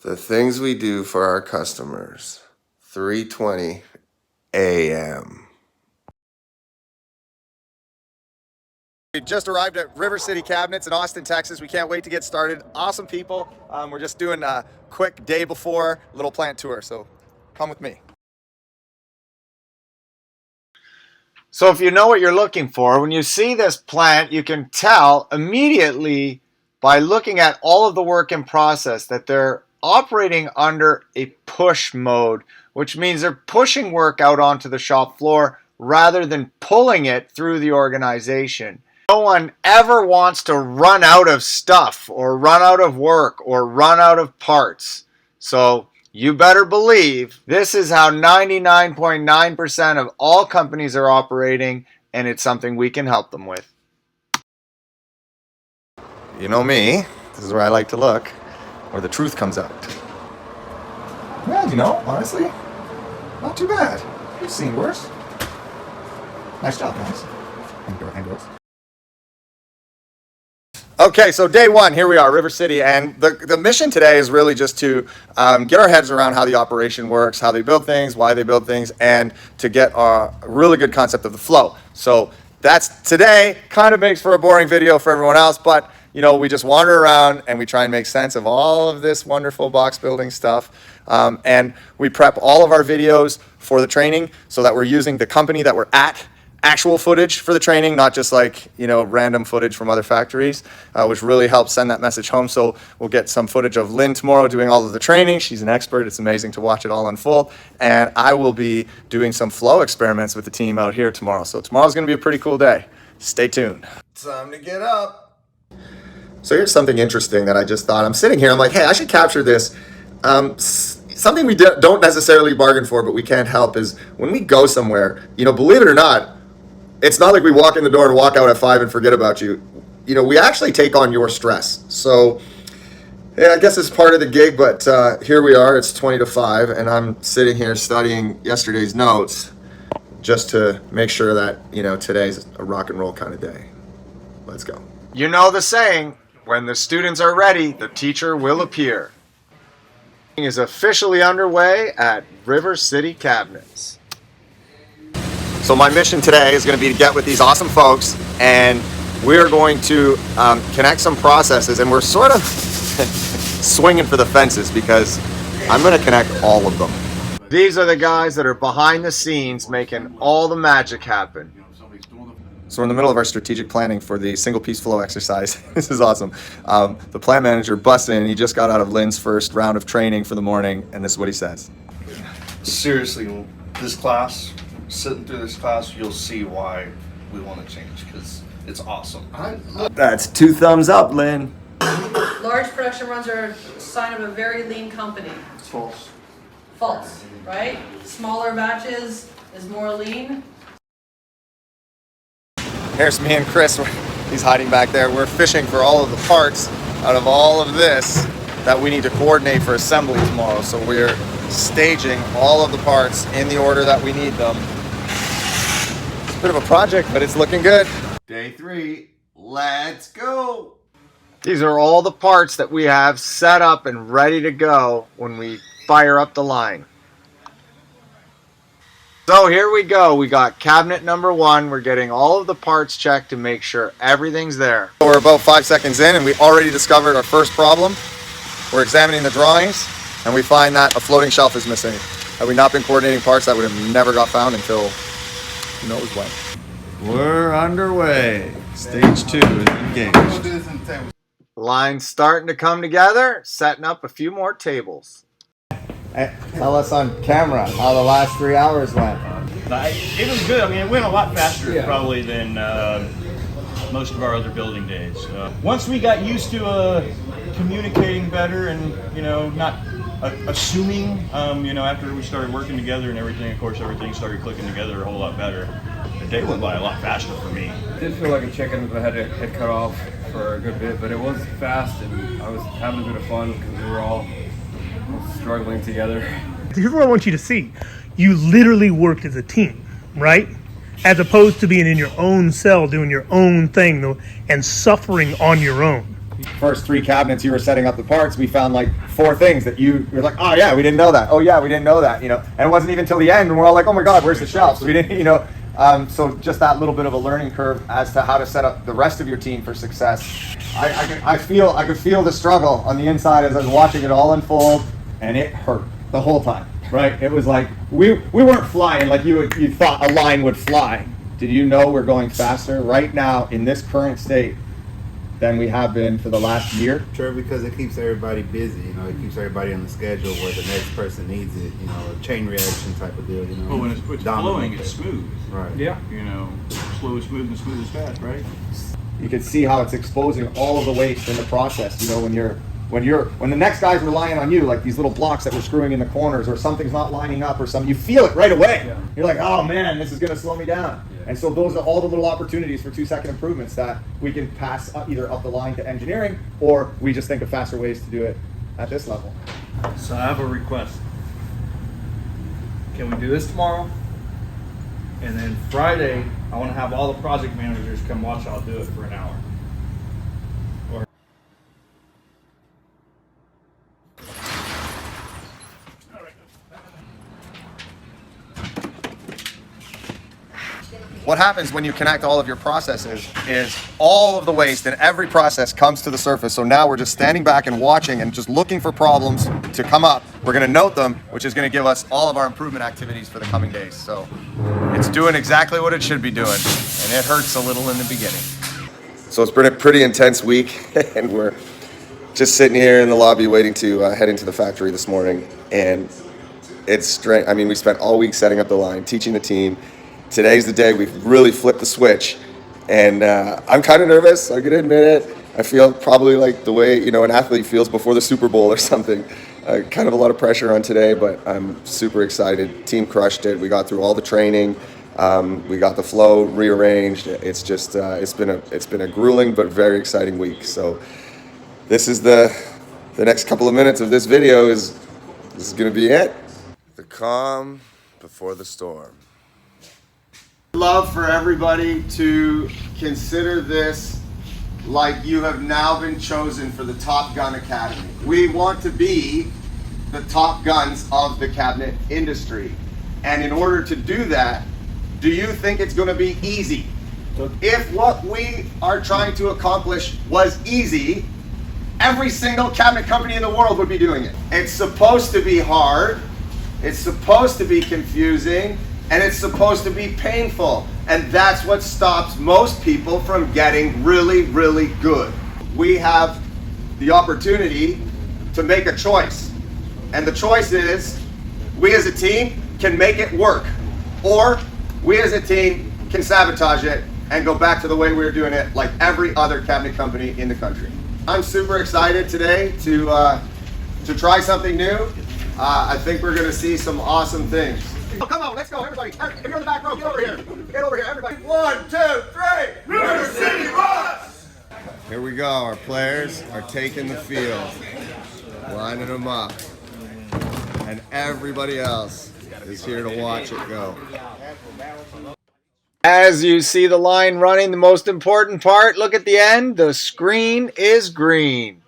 The things we do for our customers. 3:20 a.m. We just arrived at River City Cabinets in Austin, Texas. We can't wait to get started. Awesome people. We're just doing a quick day before little plant tour, so come with me. So if you know what you're looking for, when you see this plant, you can tell immediately by looking at all of the work in process that they're operating under a push mode, which means they're pushing work out onto the shop floor rather than pulling it through the organization. No one ever wants to run out of stuff or run out of work or run out of parts. So you better believe this is how 99.9% of all companies are operating, and it's something we can help them with. You know me, this is where I like to look, where the truth comes out. Well, you know, honestly, not too bad. You've seen worse. Nice job, guys. And girls. Okay, so day one, here we are, River City, and the mission today is really just to get our heads around how the operation works, how they build things, why they build things, and to get a really good concept of the flow. So that's today. Kind of makes for a boring video for everyone else, but you know, we just wander around and we try and make sense of all of this wonderful box building stuff. And we prep all of our videos for the training so that we're using the company that we're at, actual footage for the training, not just like, you know, random footage from other factories, which really helps send that message home. So we'll get some footage of Lynn tomorrow doing all of the training. She's an expert. It's amazing to watch it all unfold. And I will be doing some flow experiments with the team out here tomorrow. So tomorrow's going to be a pretty cool day. Stay tuned. Time to get up. So here's something interesting that I just thought. I'm sitting here, I'm like, hey, I should capture this. Something we don't necessarily bargain for, but we can't help is when we go somewhere, you know, believe it or not, it's not like we walk in the door and walk out at 5 and forget about you. You know, we actually take on your stress. So, yeah, I guess it's part of the gig, but here we are, it's 20 to 5, and I'm sitting here studying yesterday's notes just to make sure that, you know, today's a rock and roll kind of day. Let's go. You know the saying, when the students are ready, the teacher will appear. Is officially underway at River City Cabinets. So my mission today is going to be to get with these awesome folks, and we're going to connect some processes, and we're sort of swinging for the fences because I'm going to connect all of them. These are the guys that are behind the scenes making all the magic happen. So we're in the middle of our strategic planning for the single piece flow exercise. This is awesome. The plant manager busted in. He just got out of Lynn's first round of training for the morning, and this is what he says. Seriously, this class, sitting through this class, you'll see why we want to change, because it's awesome. That's 2 thumbs up, Lynn. Large production runs are a sign of a very lean company. It's false. False, right? Smaller batches is more lean. Here's me and Chris. He's hiding back there. We're fishing for all of the parts out of all of this that we need to coordinate for assembly tomorrow. So we're staging all of the parts in the order that we need them. It's a bit of a project, but it's looking good. Day 3, let's go. These are all the parts that we have set up and ready to go when we fire up the line. So here we go. We got cabinet number 1. We're getting all of the parts checked to make sure everything's there. We're about 5 seconds in, and we already discovered our first problem. We're examining the drawings, and we find that a floating shelf is missing. Had we not been coordinating parts, that would have never got found until who knows when. We're underway. Stage 2 is engaged. Line's starting to come together, setting up a few more tables. Tell us on camera how the last 3 hours went. It was good. I mean, it went a lot faster probably than most of our other building days. Once we got used to communicating better and, you know, not assuming, you know, after we started working together and everything, of course, everything started clicking together a whole lot better. The day went by a lot faster for me. It did feel like a chicken if I had to head cut off for a good bit, but it was fast and I was having a bit of fun because we were all struggling together. Here's what I want you to see. You literally worked as a team, right? As opposed to being in your own cell doing your own thing and suffering on your own. First 3 cabinets you were setting up the parts, we found like 4 things that you were like, oh yeah, we didn't know that. Oh yeah, we didn't know that. You know, and it wasn't even till the end, and we're all like, oh my God, where's the shelves? We didn't, you know. So just that little bit of a learning curve as to how to set up the rest of your team for success. I could feel the struggle on the inside as I was watching it all unfold, and it hurt the whole time. Right? It was like we weren't flying like you thought a line would fly. Did you know we're going faster right now in this current state than we have been for the last year? Sure, because it keeps everybody busy. You know, it keeps everybody on the schedule where the next person needs it. You know, a chain reaction type of deal. You know, But when it's flowing, it's smooth. Right. Yeah. You know, slow is smooth and smooth is fast, right? You can see how it's exposing all of the waste in the process. You know, when the next guy's relying on you, like these little blocks that we're screwing in the corners, or something's not lining up, or something, you feel it right away. Yeah. You're like, oh man, this is going to slow me down. Yeah. And so those are all the little opportunities for 2-second improvements that we can pass either up the line to engineering, or we just think of faster ways to do it at this level. So I have a request. Can we do this tomorrow? And then Friday, I want to have all the project managers come watch y'all do it for an hour. What happens when you connect all of your processes is all of the waste in every process comes to the surface. So now we're just standing back and watching and just looking for problems to come up. We're going to note them, which is going to give us all of our improvement activities for the coming days. So it's doing exactly what it should be doing, and it hurts a little in the beginning. So it's been a pretty intense week, and we're just sitting here in the lobby waiting to head into the factory this morning. And it's strange. I mean, we spent all week setting up the line, teaching the team. Today's the day we've really flipped the switch, and I'm kind of nervous. I'm gonna admit it. I feel probably like the way an athlete feels before the Super Bowl or something. Kind of a lot of pressure on today, but I'm super excited. Team crushed it. We got through all the training. We got the flow rearranged. It's just it's been a grueling but very exciting week. So this is the next couple of minutes of this video is gonna be it. The calm before the storm. Love for everybody to consider this like you have now been chosen for the Top Gun Academy. We want to be the top guns of the cabinet industry. And in order to do that, do you think it's going to be easy? If what we are trying to accomplish was easy, every single cabinet company in the world would be doing it. It's supposed to be hard, it's supposed to be confusing, and it's supposed to be painful. And that's what stops most people from getting really, really good. We have the opportunity to make a choice. And the choice is, we as a team can make it work. Or we as a team can sabotage it and go back to the way we were doing it like every other cabinet company in the country. I'm super excited today to try something new. I think we're gonna see some awesome things. Oh, come on, let's go, everybody. If you're in the back row, get over here. Get over here, everybody. 1, 2, 3. River City rocks! Here we go. Our players are taking the field, lining them up, and everybody else is here to watch it go. As you see the line running, the most important part, look at the end. The screen is green.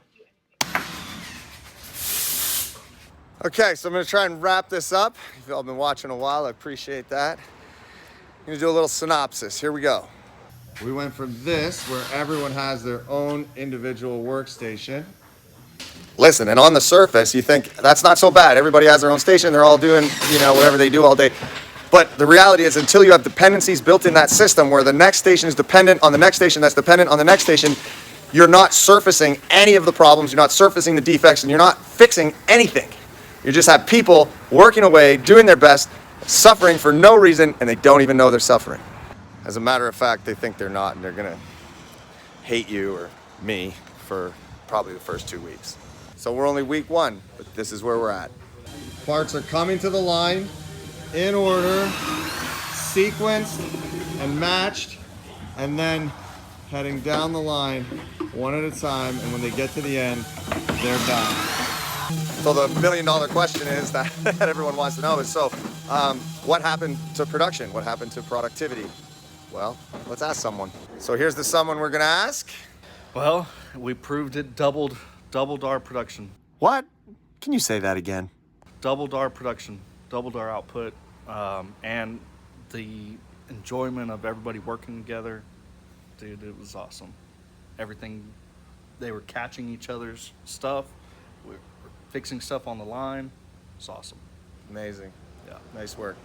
Okay, so I'm going to try and wrap this up. If y'all been watching a while, I appreciate that. I'm going to do a little synopsis. Here we go. We went from this, where everyone has their own individual workstation. Listen, and on the surface, you think that's not so bad. Everybody has their own station. They're all doing, whatever they do all day. But the reality is, until you have dependencies built in that system where the next station is dependent on the next station that's dependent on the next station, you're not surfacing any of the problems. You're not surfacing the defects, and you're not fixing anything. You just have people working away, doing their best, suffering for no reason, and they don't even know they're suffering. As a matter of fact, they think they're not, and they're gonna hate you or me for probably the first 2 weeks. So we're only week 1, but this is where we're at. Parts are coming to the line in order, sequenced and matched, and then heading down the line one at a time, and when they get to the end, they're done. So the $1 million question is that everyone wants to know is, what happened to production? What happened to productivity? Well, let's ask someone. So here's the someone we're gonna ask. Well, we proved it doubled our production. What? Can you say that again? Doubled our production, doubled our output, and the enjoyment of everybody working together. Dude, it was awesome. Everything, they were catching each other's stuff, we were fixing stuff on the line. It's awesome. Amazing. Yeah. Nice work.